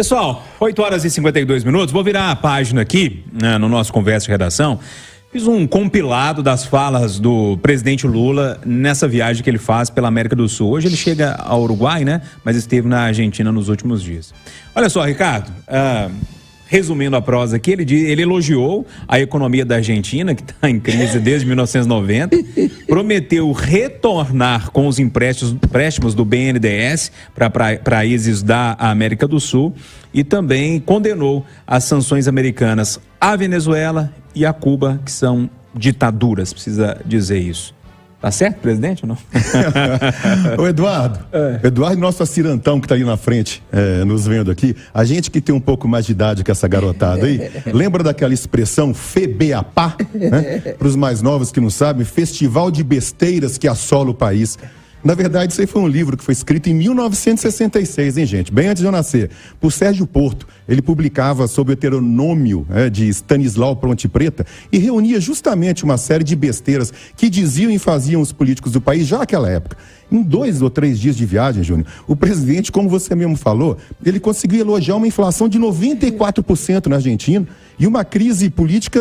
Pessoal, 8 horas e 52 minutos, vou virar a página aqui, no nosso Conversa de Redação. Fiz um compilado das falas do presidente Lula nessa viagem que ele faz pela América do Sul. Hoje ele chega ao Uruguai, né? Mas esteve na Argentina nos últimos dias. Olha só, Ricardo, resumindo a prosa aqui, ele elogiou a economia da Argentina, que está em crise desde 1990, prometeu retornar com os empréstimos do BNDES para países da América do Sul e também condenou as sanções americanas à Venezuela e a Cuba, que são ditaduras, precisa dizer isso. Tá certo, presidente, ou não? Ô Eduardo, nosso acirantão que tá ali na frente, nos vendo aqui, a gente que tem um pouco mais de idade que essa garotada aí, lembra daquela expressão FEBEAPÁ, né? Para os mais novos que não sabem, Festival de Besteiras que assola o país. Na verdade, isso aí foi um livro que foi escrito em 1966, hein, gente? Bem antes de eu nascer, por Sérgio Porto. Ele publicava sobre o heteronômio de Stanislau Ponte Preta e reunia justamente uma série de besteiras que diziam e faziam os políticos do país já naquela época. Em 2 ou 3 dias de viagem, Júnior, o presidente, como você mesmo falou, ele conseguiu elogiar uma inflação de 94% na Argentina e uma crise política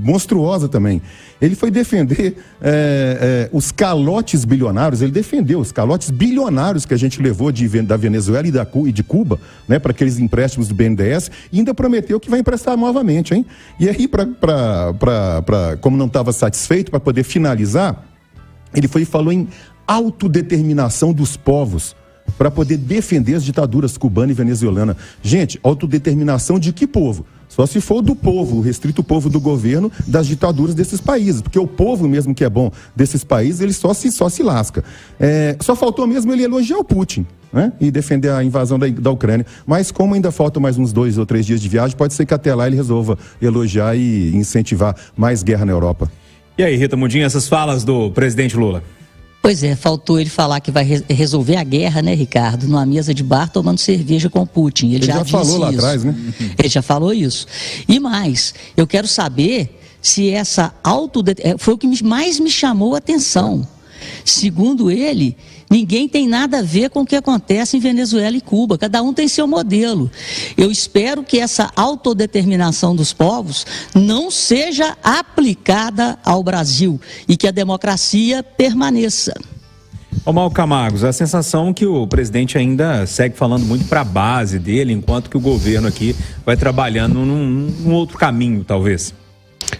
monstruosa também. Ele foi defender os calotes bilionários, ele defendeu os calotes bilionários que a gente levou da Venezuela e de Cuba, né, para aqueles empréstimos do BNDES, e ainda prometeu que vai emprestar novamente, hein? E aí, como não estava satisfeito, para poder finalizar, ele foi e falou em autodeterminação dos povos para poder defender as ditaduras cubana e venezuelana. Gente, autodeterminação de que povo? Só se for do povo, o restrito povo do governo das ditaduras desses países, porque o povo mesmo que é bom desses países, ele só se lasca. Só faltou mesmo ele elogiar o Putin, né? E defender a invasão da Ucrânia. Mas como ainda faltam mais uns 2 ou 3 dias de viagem, pode ser que até lá ele resolva elogiar e incentivar mais guerra na Europa. E aí, Rita Mundinho, essas falas do presidente Lula? Pois é, faltou ele falar que vai resolver a guerra, né, Ricardo, numa mesa de bar tomando cerveja com o Putin. Ele já falou lá atrás, né? Ele já falou isso. E mais, eu quero saber se essa foi o que mais me chamou a atenção. Segundo ele, ninguém tem nada a ver com o que acontece em Venezuela e Cuba. Cada um tem seu modelo. Eu espero que essa autodeterminação dos povos não seja aplicada ao Brasil e que a democracia permaneça. Ô Mauro Camargos, a sensação que o presidente ainda segue falando muito para a base dele, enquanto que o governo aqui vai trabalhando num outro caminho, talvez.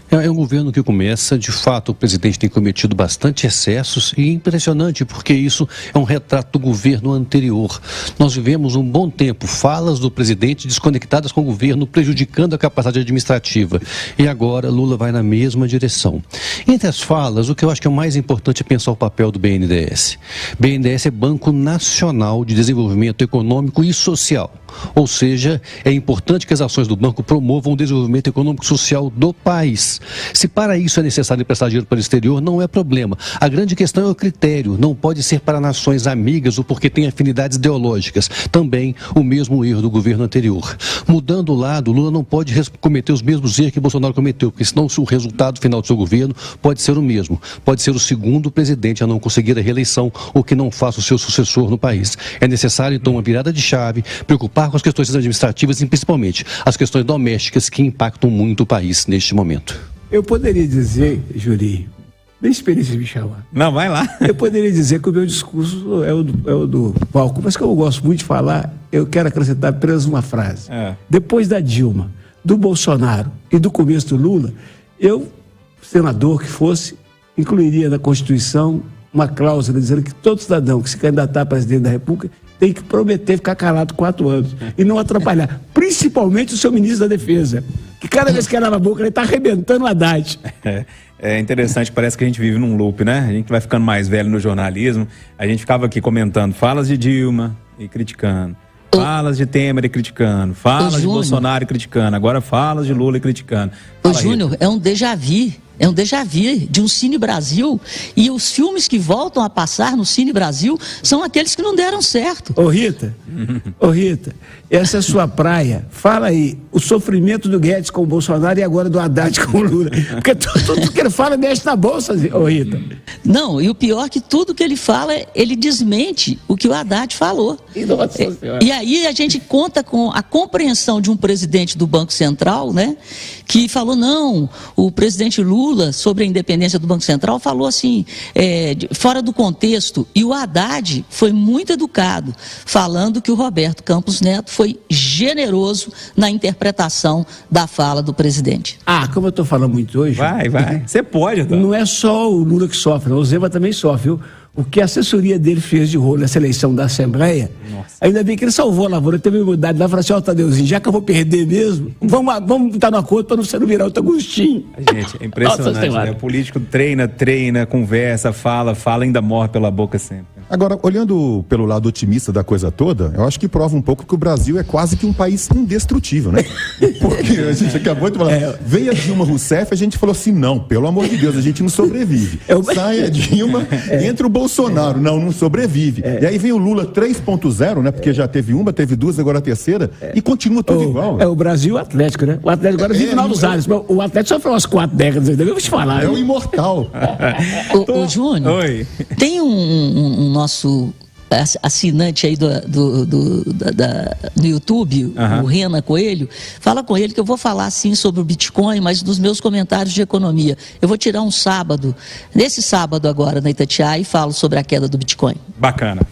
É um governo que começa, de fato, o presidente tem cometido bastante excessos e é impressionante porque isso é um retrato do governo anterior. Nós vivemos um bom tempo falas do presidente desconectadas com o governo, prejudicando a capacidade administrativa. E agora Lula vai na mesma direção. Entre as falas, o que eu acho que é o mais importante é pensar o papel do BNDES. BNDES é Banco Nacional de Desenvolvimento Econômico e Social. Ou seja, é importante que as ações do banco promovam o desenvolvimento econômico e social do país. Se para isso é necessário emprestar dinheiro para o exterior, não é problema. A grande questão é o critério. Não pode ser para nações amigas ou porque tem afinidades ideológicas. Também o mesmo erro do governo anterior. Mudando o lado, Lula não pode cometer os mesmos erros que Bolsonaro cometeu, porque senão o resultado final do seu governo pode ser o mesmo. Pode ser o segundo presidente a não conseguir a reeleição ou que não faça o seu sucessor no país. É necessário, então, uma virada de chave, preocupar com as questões administrativas e principalmente as questões domésticas que impactam muito o país neste momento. Eu poderia dizer, Julinho, nem experiência me chamar. Não, vai lá. Eu poderia dizer que o meu discurso é o do palco, mas como eu gosto muito de falar, eu quero acrescentar apenas uma frase. Depois da Dilma, do Bolsonaro e do começo do Lula, eu, senador que fosse, incluiria na Constituição uma cláusula dizendo que todo cidadão que se candidatar a presidente da República tem que prometer ficar calado 4 anos e não atrapalhar, principalmente o seu ministro da Defesa, que cada vez que era na boca ele está arrebentando o Haddad. É interessante, parece que a gente vive num loop, né? A gente vai ficando mais velho no jornalismo, a gente ficava aqui comentando falas de Dilma e criticando, falas de Temer e criticando, falas de Bolsonaro e criticando, agora falas de Lula e criticando. Júnior, é um déjà vu. É um déjà vu de um Cine Brasil, e os filmes que voltam a passar no Cine Brasil são aqueles que não deram certo. Ô Rita, essa é a sua praia. Fala aí, o sofrimento do Guedes com o Bolsonaro e agora do Haddad com o Lula. Porque tudo que ele fala mexe na bolsa, ô Rita. Não, e o pior que tudo que ele fala, ele desmente o que o Haddad falou. E aí a gente conta com a compreensão de um presidente do Banco Central, né, que falou, não, o presidente Lula, sobre a independência do Banco Central, falou assim, fora do contexto, e o Haddad foi muito educado, falando que o Roberto Campos Neto foi generoso na interpretação da fala do presidente. Como eu estou falando muito hoje... Vai, você pode. Então. Não é só o Lula que sofre, o Zema também sofre, viu? O que a assessoria dele fez de rolo nessa eleição da Assembleia, ainda bem que ele salvou a lavoura, teve humildade lá, falou assim, Tadeuzinho, já que eu vou perder mesmo, vamos estar no acordo para não virar outro Agostinho. Gente, é impressionante, né? O político treina, conversa, fala, ainda morre pela boca sempre. Agora, olhando pelo lado otimista da coisa toda, eu acho que prova um pouco que o Brasil é quase que um país indestrutível, né? Porque a gente acabou de falar, veio a Dilma Rousseff, a gente falou assim, não, pelo amor de Deus, a gente não sobrevive. Sai a Dilma, entra o Bolsonaro, não sobrevive. E aí vem o Lula 3.0, né? Porque já teve uma, teve duas, agora a terceira, e continua tudo igual. É o Brasil Atlético, né? O Atlético agora vive novos ares. O Atlético só foi umas 4 décadas, eu vou te falar. É o imortal. Ô Júnior, tem um nosso assinante aí do YouTube, o Rena Coelho, fala com ele que eu vou falar sim sobre o Bitcoin, mas nos meus comentários de economia. Eu vou tirar um sábado, nesse sábado agora na Itatiaia, e falo sobre a queda do Bitcoin. Bacana.